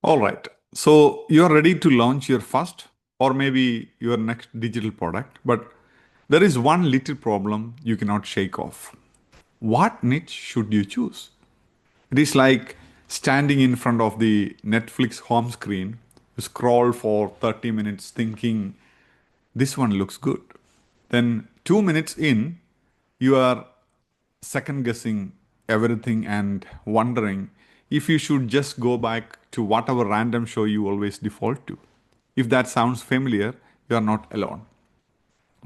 All right. So you're ready to launch your first or maybe your next digital product, but there is one little problem you cannot shake off. What niche should you choose? It is like standing in front of the Netflix home screen, you scroll for 30 minutes thinking this one looks good. Then 2 minutes in, you are second guessing everything and wondering if you should just go back to whatever random show you always default to. If that sounds familiar, you are not alone.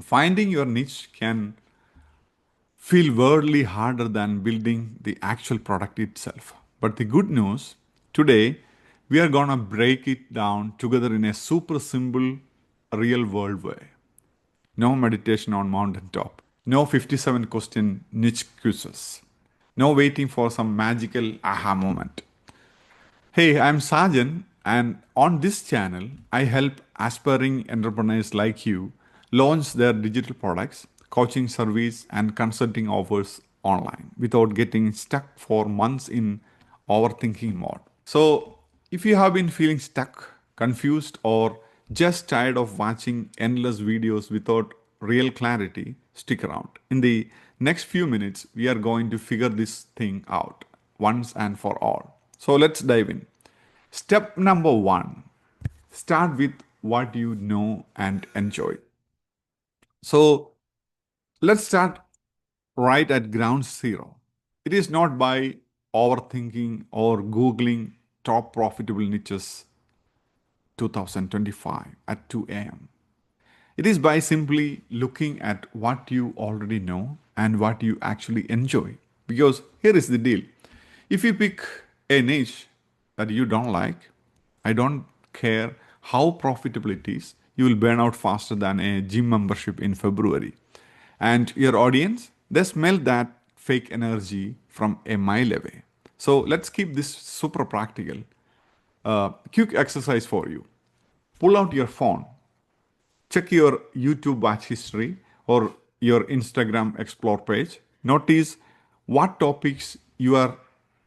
Finding your niche can feel worldly harder than building the actual product itself. But the good news today, we are gonna break it down together in a super simple, real world way. No meditation on mountaintop. No 57 question niche quizzes. No waiting for some magical aha moment. Hey, I'm Sajan, and on this channel, I help aspiring entrepreneurs like you launch their digital products, coaching service, and consulting offers online without getting stuck for months in overthinking mode. So, if you have been feeling stuck, confused, or just tired of watching endless videos without real clarity, stick around. In the next few minutes, we are going to figure this thing out once and for all. So, let's dive in. Step number one, start with what you know and enjoy. So, let's start right at ground zero. It is not by overthinking or Googling top profitable niches 2025 at 2 a.m. It is by simply looking at what you already know and what you actually enjoy. Because here is the deal, if you pick a niche that you don't like, I don't care how profitable it is, you will burn out faster than a gym membership in February. And your audience, they smell that fake energy from a mile away. So let's keep this super practical. Quick exercise for you. Pull out your phone, check your YouTube watch history or your Instagram explore page. Notice what topics you are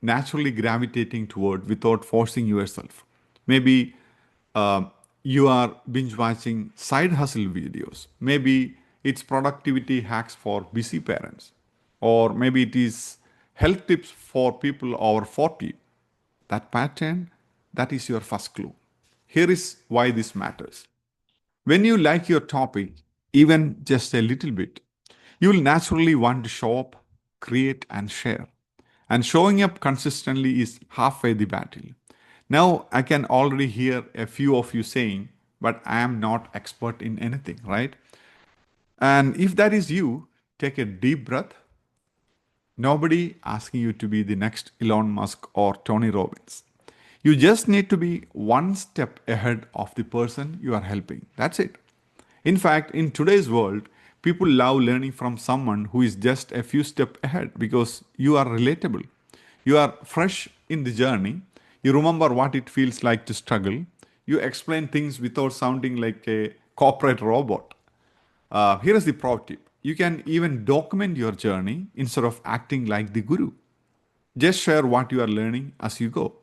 naturally gravitating toward without forcing yourself. Maybe uh, you are binge watching side hustle videos. Maybe it's productivity hacks for busy parents. Or maybe it is health tips for people over 40. That pattern, that is your first clue. Here is why this matters. When you like your topic, even just a little bit, you will naturally want to show up, create, and share. And showing up consistently is halfway the battle. Now, I can already hear a few of you saying, but I am not expert in anything, right? And if that is you, take a deep breath. Nobody asking you to be the next Elon Musk or Tony Robbins. You just need to be one step ahead of the person you are helping. That's it. In fact, in today's world, people love learning from someone who is just a few steps ahead because you are relatable. You are fresh in the journey. You remember what it feels like to struggle. You explain things without sounding like a corporate robot. Here is the pro tip. You can even document your journey instead of acting like the guru. Just share what you are learning as you go.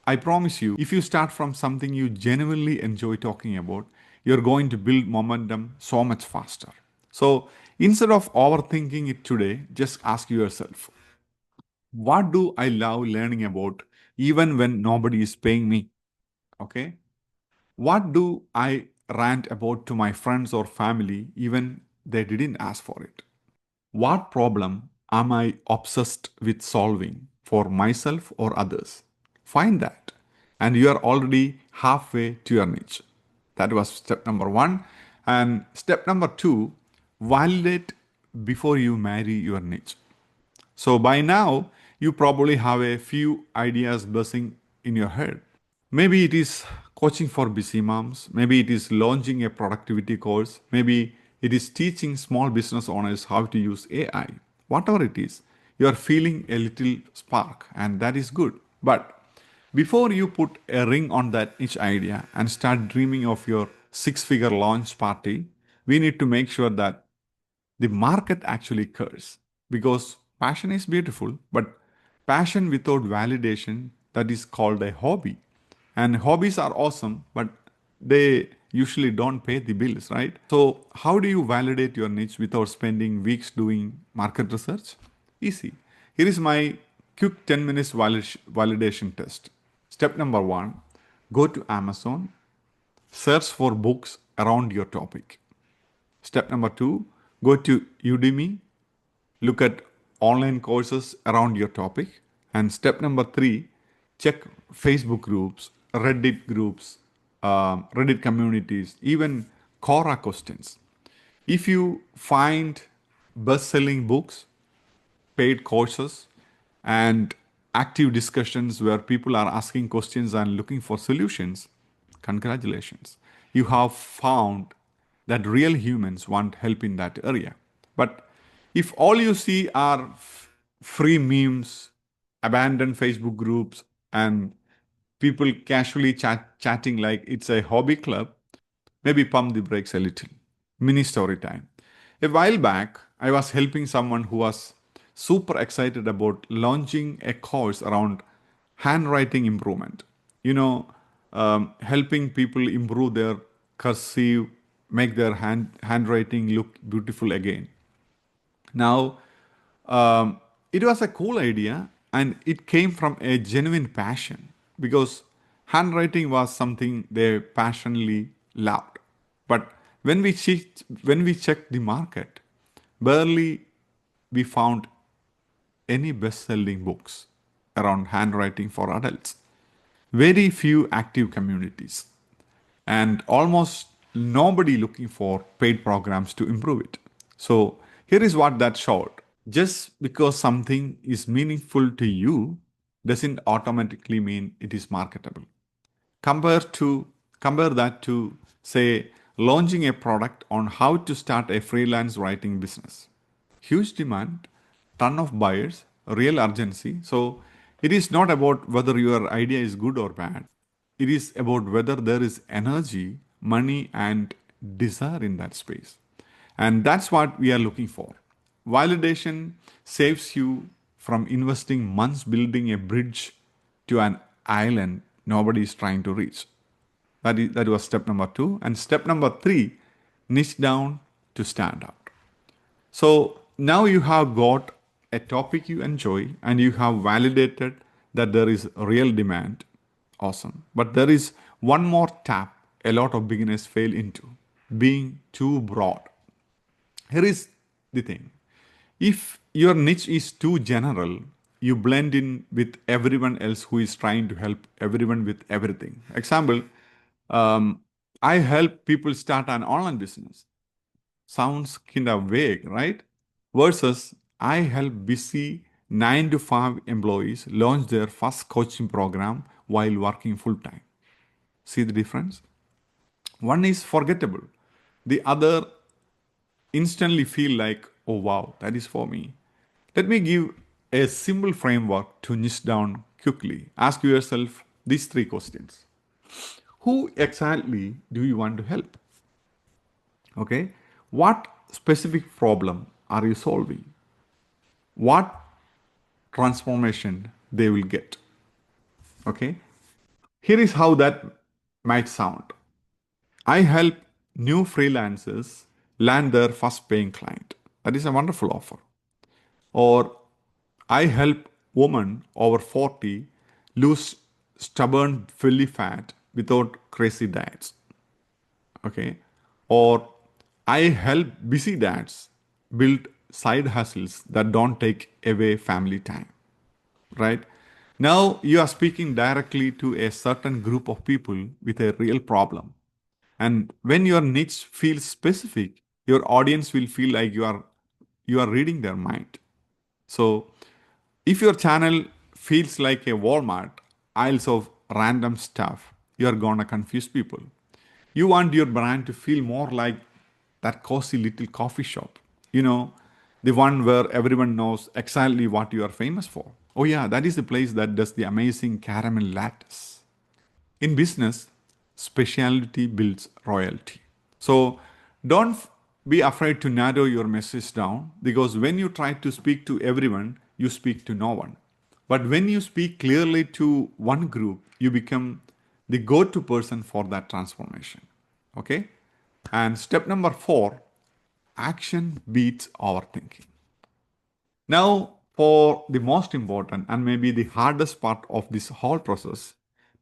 I promise you, if you start from something you genuinely enjoy talking about, you're going to build momentum so much faster. So instead of overthinking it today, just ask yourself, what do I love learning about even when nobody is paying me? Okay. What do I rant about to my friends or family even they didn't ask for it? What problem am I obsessed with solving for myself or others? Find that, and you are already halfway to your niche. That was step number one. And step number two, validate before you marry your niche. So by now, you probably have a few ideas buzzing in your head. Maybe it is coaching for busy moms. Maybe it is launching a productivity course. Maybe it is teaching small business owners how to use AI. Whatever it is, you are feeling a little spark, and that is good. But before you put a ring on that each idea and start dreaming of your six-figure launch party, we need to make sure that the market actually cares. Because passion is beautiful, but passion without validation, that is called a hobby. And hobbies are awesome, but they usually don't pay the bills, right? So, how do you validate your niche without spending weeks doing market research? Easy. Here is my quick 10 minutes validation test. Step number one, go to Amazon, search for books around your topic. Step number two, go to Udemy, look at online courses around your topic. And step number three, check Facebook groups, Reddit communities, even Quora questions. If you find best selling books, paid courses, and active discussions where people are asking questions and looking for solutions, congratulations. You have found that real humans want help in that area. But if all you see are free memes, abandoned Facebook groups, and people casually chatting like it's a hobby club, maybe pump the brakes a little. Mini story time. A while back, I was helping someone who was super excited about launching a course around handwriting improvement. You know, helping people improve their cursive, make their handwriting look beautiful again. Now, it was a cool idea and it came from a genuine passion because handwriting was something they passionately loved. But when we checked the market, barely we found any best-selling books around handwriting for adults. Very few active communities and almost nobody looking for paid programs to improve it. So here is what that showed. Just because something is meaningful to you doesn't automatically mean it is marketable. Compare to compare that to say launching a product on how to start a freelance writing business. Huge demand, ton of buyers, real urgency. So it is not about whether your idea is good or bad. It is about whether there is energy, money, and desire in that space. And that's what we are looking for. Validation saves you from investing months building a bridge to an island nobody is trying to reach. That was step number two. And step number three, niche down to stand out. So now you have got a topic you enjoy and you have validated that there is real demand. Awesome. But there is one more tap a lot of beginners fail into, being too broad. Here is the thing. If your niche is too general, you blend in with everyone else who is trying to help everyone with everything. Example, um, I help people start an online business. Sounds kind of vague, right? Versus I help busy 9 to 5 employees launch their first coaching program while working full time. See the difference? One is forgettable. The other instantly feel like, oh wow, that is for me. Let me give a simple framework to niche down quickly. Ask yourself these three questions. Who exactly do you want to help? Okay. What specific problem are you solving? What transformation they will get? Okay. Here is how that might sound. I help new freelancers land their first paying client. That is a wonderful offer. Or I help women over 40 lose stubborn belly fat without crazy diets. Okay. Or I help busy dads build side hustles that don't take away family time. Right? Now you are speaking directly to a certain group of people with a real problem. And when your niche feels specific, your audience will feel like you are reading their mind. So if your channel feels like a Walmart, aisles of random stuff, you're gonna confuse people. You want your brand to feel more like that cozy little coffee shop, you know, the one where everyone knows exactly what you are famous for. Oh, yeah, that is the place that does the amazing caramel lattes. In business, specialty builds royalty. So don't be afraid to narrow your message down because when you try to speak to everyone, you speak to no one. But when you speak clearly to one group, you become the go to person for that transformation. Okay? And step number 4, action beats overthinking. Now, for the most important and maybe the hardest part of this whole process,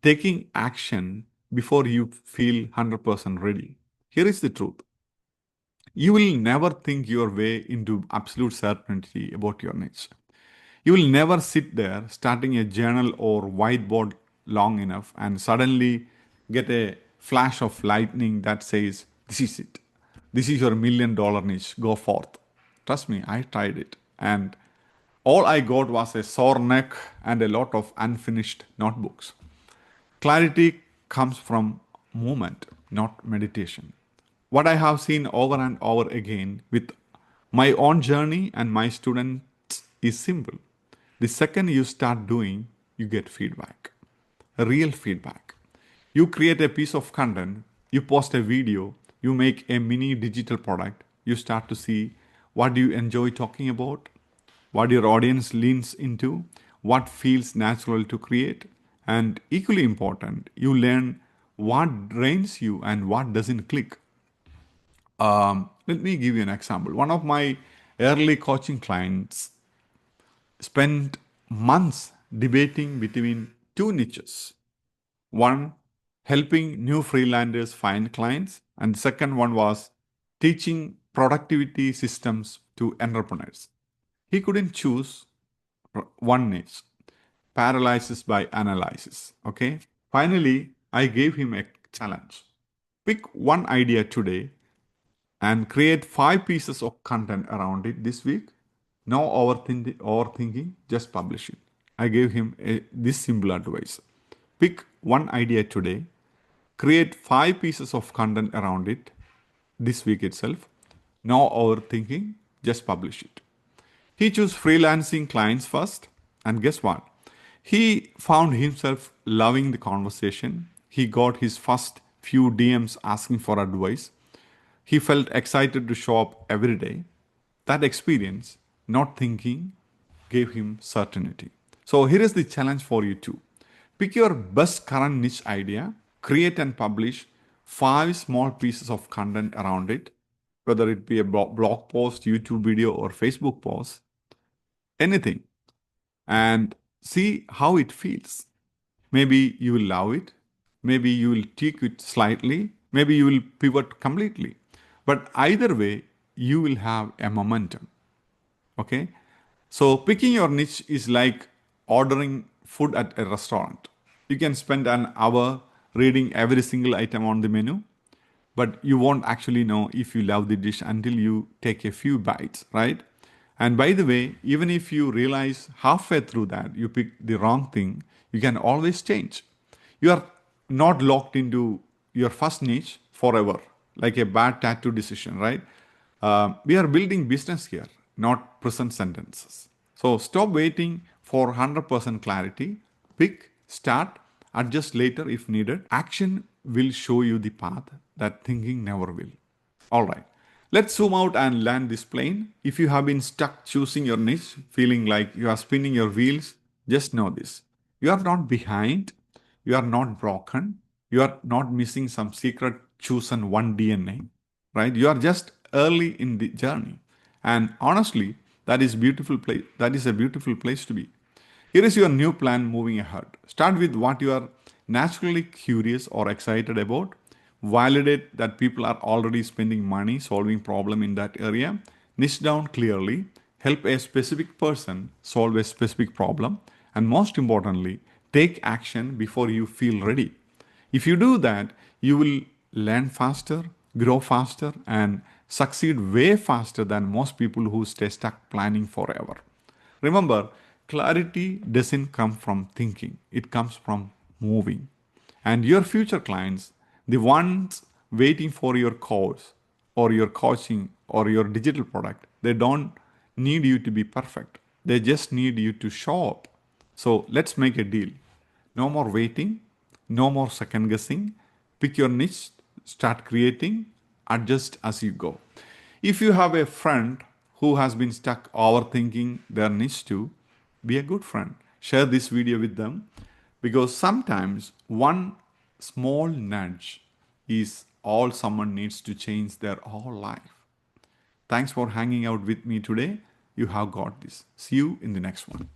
taking action before you feel 100% ready. Here is the truth: you will never think your way into absolute certainty about your niche. You will never sit there starting a journal or whiteboard long enough and suddenly get a flash of lightning that says, "This is it. This is your $1 million niche. Go forth." Trust me, I tried it. And all I got was a sore neck and a lot of unfinished notebooks. Clarity comes from movement, not meditation. What I have seen over and over again with my own journey and my students is simple. The second you start doing, you get feedback, real feedback. You create a piece of content, you post a video, you make a mini digital product, you start to see what you enjoy talking about, what your audience leans into, what feels natural to create, and equally important, you learn what drains you and what doesn't click. Let me give you an example. One of my early coaching clients spent months debating between two niches. One, helping new freelancers find clients, and the second one was teaching productivity systems to entrepreneurs. He couldn't choose one niche, paralysis by analysis. Okay. Finally, I gave him a challenge. Pick one idea today and create 5 pieces of content around it this week. No overthinking, just publish it. I gave him this simple advice: pick one idea today, create 5 pieces of content around it this week itself. No overthinking, just publish it. He chose freelancing clients first, and guess what? He found himself loving the conversation. He got his first few DMs asking for advice. He felt excited to show up every day. That experience, not thinking, gave him certainty. So here is the challenge for you too. Pick your best current niche idea, create and publish 5 small pieces of content around it, whether it be a blog post, YouTube video, or Facebook post, anything, and see how it feels. Maybe you will love it. Maybe you will tweak it slightly. Maybe you will pivot completely. But either way, you will have a momentum. Okay. So picking your niche is like ordering food at a restaurant. You can spend an hour reading every single item on the menu, but you won't actually know if you love the dish until you take a few bites, right? And by the way, even if you realize halfway through that you picked the wrong thing, you can always change. You are not locked into your first niche forever, like a bad tattoo decision, right? We are building business here, not present sentences. So stop waiting for 100% clarity. Pick, start, adjust later if needed. Action will show you the path that thinking never will. All right. Let's zoom out and land this plane. If you have been stuck choosing your niche, feeling like you are spinning your wheels, just know this: you are not behind, you are not broken, you are not missing some secret chosen one DNA, right? You are just early in the journey. And honestly, that is a beautiful place to be. Here is your new plan moving ahead. Start with what you are naturally curious or excited about. Validate that people are already spending money solving problem in that area. Niche down clearly. Help a specific person solve a specific problem. And most importantly, take action before you feel ready. If you do that, you will learn faster, grow faster, and succeed way faster than most people who stay stuck planning forever. Remember, clarity doesn't come from thinking, it comes from moving. And your future clients, the ones waiting for your course or your coaching or your digital product, they don't need you to be perfect. They just need you to show up. So let's make a deal. No more waiting, no more second guessing. Pick your niche, start creating, adjust as you go. If you have a friend who has been stuck overthinking their niche too, be a good friend. Share this video with them, because sometimes one small nudge is all someone needs to change their whole life. Thanks for hanging out with me today. You have got this. See you in the next one.